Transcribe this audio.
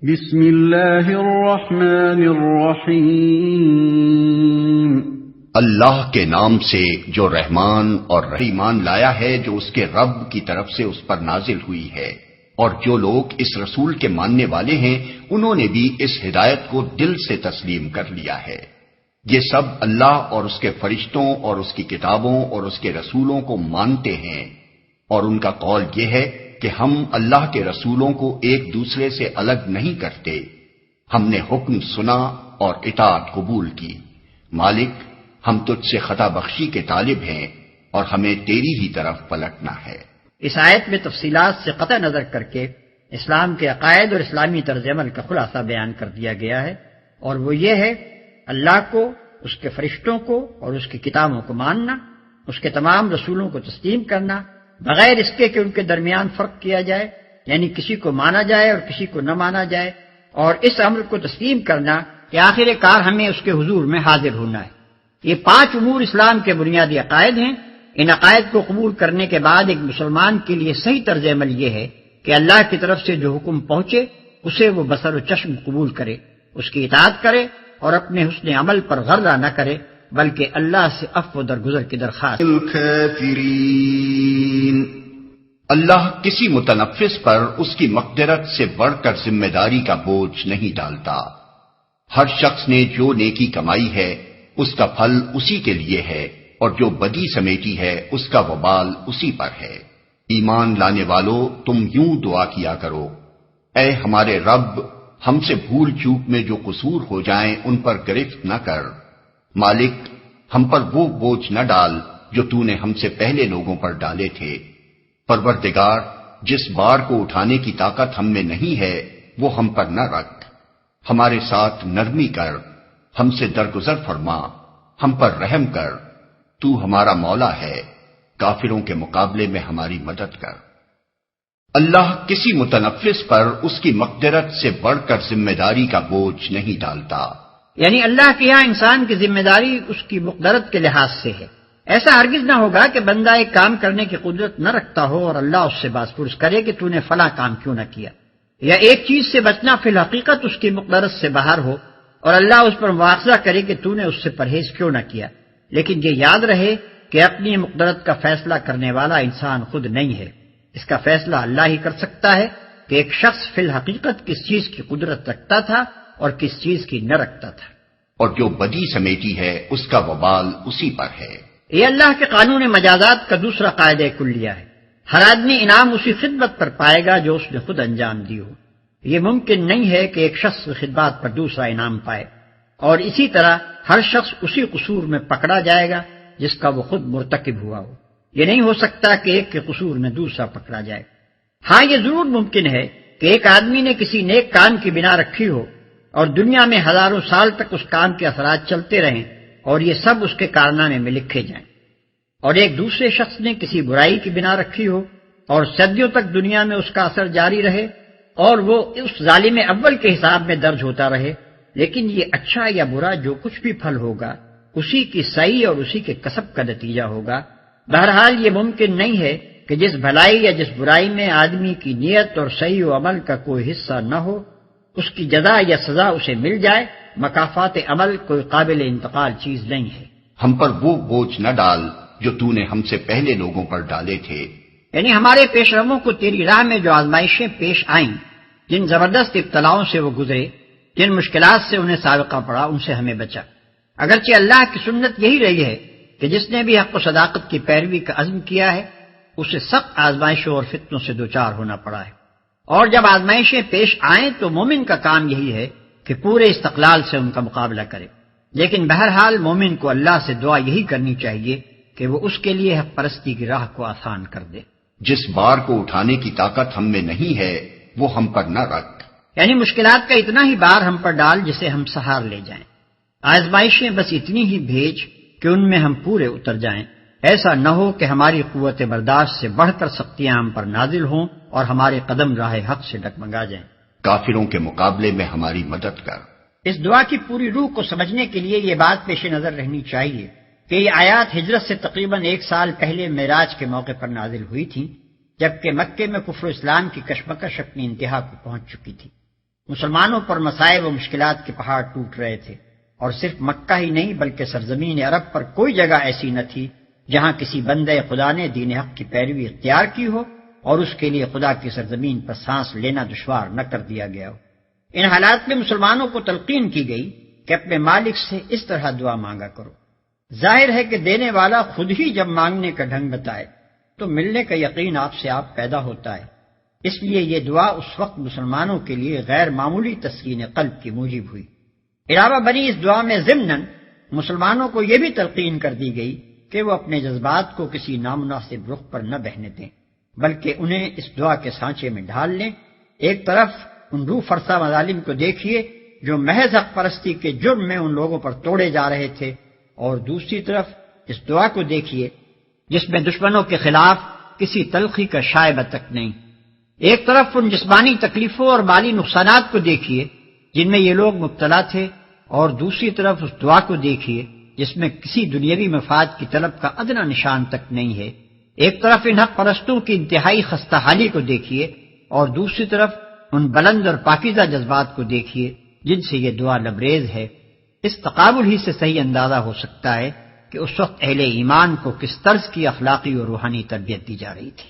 بسم اللہ الرحمن الرحیم اللہ کے نام سے جو رحمان اور رحیمان لایا ہے جو اس کے رب کی طرف سے اس پر نازل ہوئی ہے، اور جو لوگ اس رسول کے ماننے والے ہیں انہوں نے بھی اس ہدایت کو دل سے تسلیم کر لیا ہے۔ یہ سب اللہ اور اس کے فرشتوں اور اس کی کتابوں اور اس کے رسولوں کو مانتے ہیں، اور ان کا قول یہ ہے کہ ہم اللہ کے رسولوں کو ایک دوسرے سے الگ نہیں کرتے، ہم نے حکم سنا اور اطاعت قبول کی۔ مالک، ہم تجھ سے خطا بخشی کے طالب ہیں اور ہمیں تیری ہی طرف پلٹنا ہے۔ اس آیت میں تفصیلات سے قطع نظر کر کے اسلام کے عقائد اور اسلامی طرز عمل کا خلاصہ بیان کر دیا گیا ہے، اور وہ یہ ہے اللہ کو، اس کے فرشتوں کو اور اس کی کتابوں کو ماننا، اس کے تمام رسولوں کو تسلیم کرنا بغیر اس کے کہ ان کے درمیان فرق کیا جائے، یعنی کسی کو مانا جائے اور کسی کو نہ مانا جائے، اور اس عمل کو تسلیم کرنا کہ آخر کار ہمیں اس کے حضور میں حاضر ہونا ہے۔ یہ 5 امور اسلام کے بنیادی عقائد ہیں۔ ان عقائد کو قبول کرنے کے بعد ایک مسلمان کے لیے صحیح طرز عمل یہ ہے کہ اللہ کی طرف سے جو حکم پہنچے اسے وہ بصر و چشم قبول کرے، اس کی اطاعت کرے اور اپنے حسن عمل پر غرہ نہ کرے، بلکہ اللہ سے عفو و درگزر کی درخواست۔ الکافرین، اللہ کسی متنفس پر اس کی مقدرت سے بڑھ کر ذمہ داری کا بوجھ نہیں ڈالتا۔ ہر شخص نے جو نیکی کمائی ہے اس کا پھل اسی کے لیے ہے، اور جو بدی سمیٹی ہے اس کا وبال اسی پر ہے۔ ایمان لانے والو، تم یوں دعا کیا کرو، اے ہمارے رب، ہم سے بھول چوک میں جو قصور ہو جائیں ان پر گرفت نہ کر۔ مالک، ہم پر وہ بوجھ نہ ڈال جو تو نے ہم سے پہلے لوگوں پر ڈالے تھے۔ پروردگار، جس بار کو اٹھانے کی طاقت ہم میں نہیں ہے وہ ہم پر نہ رکھ، ہمارے ساتھ نرمی کر، ہم سے درگزر فرما، ہم پر رحم کر، تو ہمارا مولا ہے، کافروں کے مقابلے میں ہماری مدد کر۔ اللہ کسی متنفس پر اس کی مقدرت سے بڑھ کر ذمہ داری کا بوجھ نہیں ڈالتا، یعنی اللہ کے یہاں انسان کی ذمہ داری اس کی مقدرت کے لحاظ سے ہے۔ ایسا ہرگز نہ ہوگا کہ بندہ ایک کام کرنے کی قدرت نہ رکھتا ہو اور اللہ اس سے باز پرس کرے کہ تو نے فلاں کام کیوں نہ کیا، یا ایک چیز سے بچنا فی الحقیقت اس کی مقدرت سے باہر ہو اور اللہ اس پر مواخذہ کرے کہ تو نے اس سے پرہیز کیوں نہ کیا۔ لیکن یہ یاد رہے کہ اپنی مقدرت کا فیصلہ کرنے والا انسان خود نہیں ہے، اس کا فیصلہ اللہ ہی کر سکتا ہے کہ ایک شخص فی الحقیقت کس چیز کی قدرت رکھتا تھا اور کس چیز کی نہ رکھتا تھا۔ اور جو بدی سمیٹی ہے اس کا وبال اسی پر ہے۔ یہ اللہ کے قانون مجازات کا دوسرا قاعدہ کلیہ ہے۔ ہر آدمی انعام اسی خدمت پر پائے گا جو اس نے خود انجام دی ہو۔ یہ ممکن نہیں ہے کہ ایک شخص خدمات پر دوسرا انعام پائے، اور اسی طرح ہر شخص اسی قصور میں پکڑا جائے گا جس کا وہ خود مرتکب ہوا ہو۔ یہ نہیں ہو سکتا کہ ایک کے قصور میں دوسرا پکڑا جائے۔ ہاں، یہ ضرور ممکن ہے کہ ایک آدمی نے کسی نیک کام کی بنا رکھی ہو اور دنیا میں ہزاروں سال تک اس کام کے اثرات چلتے رہیں اور یہ سب اس کے کارنامے میں لکھے جائیں، اور ایک دوسرے شخص نے کسی برائی کی بنا رکھی ہو اور صدیوں تک دنیا میں اس کا اثر جاری رہے اور وہ اس ظالم اول کے حساب میں درج ہوتا رہے، لیکن یہ اچھا یا برا جو کچھ بھی پھل ہوگا اسی کی صحیح اور اسی کے کسب کا نتیجہ ہوگا۔ بہرحال یہ ممکن نہیں ہے کہ جس بھلائی یا جس برائی میں آدمی کی نیت اور صحیح و عمل کا کوئی حصہ نہ ہو اس کی جزا یا سزا اسے مل جائے۔ مکافات عمل کوئی قابل انتقال چیز نہیں ہے۔ ہم پر وہ بوجھ نہ ڈال جو تو نے ہم سے پہلے لوگوں پر ڈالے تھے، یعنی ہمارے پیش رووں کو تیری راہ میں جو آزمائشیں پیش آئیں، جن زبردست ابتلاؤں سے وہ گزرے، جن مشکلات سے انہیں سابقہ پڑا، ان سے ہمیں بچا۔ اگرچہ اللہ کی سنت یہی رہی ہے کہ جس نے بھی حق و صداقت کی پیروی کا عزم کیا ہے اسے سخت آزمائشوں اور فتنوں سے دوچار ہونا پڑا ہے، اور جب آزمائشیں پیش آئیں تو مومن کا کام یہی ہے کہ پورے استقلال سے ان کا مقابلہ کرے۔ لیکن بہرحال مومن کو اللہ سے دعا یہی کرنی چاہیے کہ وہ اس کے لیے حق پرستی کی راہ کو آسان کر دے۔ جس بار کو اٹھانے کی طاقت ہم میں نہیں ہے وہ ہم پر نہ رکھ، یعنی مشکلات کا اتنا ہی بار ہم پر ڈال جسے ہم سہار لے جائیں، آزمائشیں بس اتنی ہی بھیج کہ ان میں ہم پورے اتر جائیں۔ ایسا نہ ہو کہ ہماری قوت برداشت سے بڑھ کر سختیاں ہم پر نازل ہوں اور ہمارے قدم راہ حق سے ڈگمگا جائیں۔ کافروں کے مقابلے میں ہماری مدد کر۔ اس دعا کی پوری روح کو سمجھنے کے لیے یہ بات پیش نظر رہنی چاہیے کہ یہ آیات ہجرت سے تقریباً 1 سال پہلے معراج کے موقع پر نازل ہوئی تھیں، جبکہ مکے میں کفر و اسلام کی کشمکش اپنی انتہا کو پہنچ چکی تھی۔ مسلمانوں پر مصائب و مشکلات کے پہاڑ ٹوٹ رہے تھے، اور صرف مکہ ہی نہیں بلکہ سرزمین عرب پر کوئی جگہ ایسی نہ تھی جہاں کسی بندے خدا نے دین حق کی پیروی اختیار کی ہو اور اس کے لیے خدا کی سرزمین پر سانس لینا دشوار نہ کر دیا گیا ہو۔ ان حالات میں مسلمانوں کو تلقین کی گئی کہ اپنے مالک سے اس طرح دعا مانگا کرو۔ ظاہر ہے کہ دینے والا خود ہی جب مانگنے کا ڈھنگ بتائے تو ملنے کا یقین آپ سے آپ پیدا ہوتا ہے، اس لیے یہ دعا اس وقت مسلمانوں کے لیے غیر معمولی تسکین قلب کی موجب ہوئی۔ علاوہ بری اس دعا میں ضمناً مسلمانوں کو یہ بھی تلقین کر دی گئی کہ وہ اپنے جذبات کو کسی نامناسب رخ پر نہ بہنے دیں، بلکہ انہیں اس دعا کے سانچے میں ڈھال لیں۔ ایک طرف ان روح فرسا مظالم کو دیکھیے جو محض حق پرستی کے جرم میں ان لوگوں پر توڑے جا رہے تھے، اور دوسری طرف اس دعا کو دیکھیے جس میں دشمنوں کے خلاف کسی تلخی کا شائبہ تک نہیں۔ ایک طرف ان جسمانی تکلیفوں اور مالی نقصانات کو دیکھیے جن میں یہ لوگ مبتلا تھے، اور دوسری طرف اس دعا کو دیکھیے جس میں کسی دنیاوی مفاد کی طلب کا ادنا نشان تک نہیں ہے۔ ایک طرف ان حق پرستوں کی انتہائی خستہ حالی کو دیکھیے، اور دوسری طرف ان بلند اور پاکیزہ جذبات کو دیکھیے جن سے یہ دعا لبریز ہے۔ اس تقابل ہی سے صحیح اندازہ ہو سکتا ہے کہ اس وقت اہل ایمان کو کس طرز کی اخلاقی اور روحانی تربیت دی جا رہی تھی۔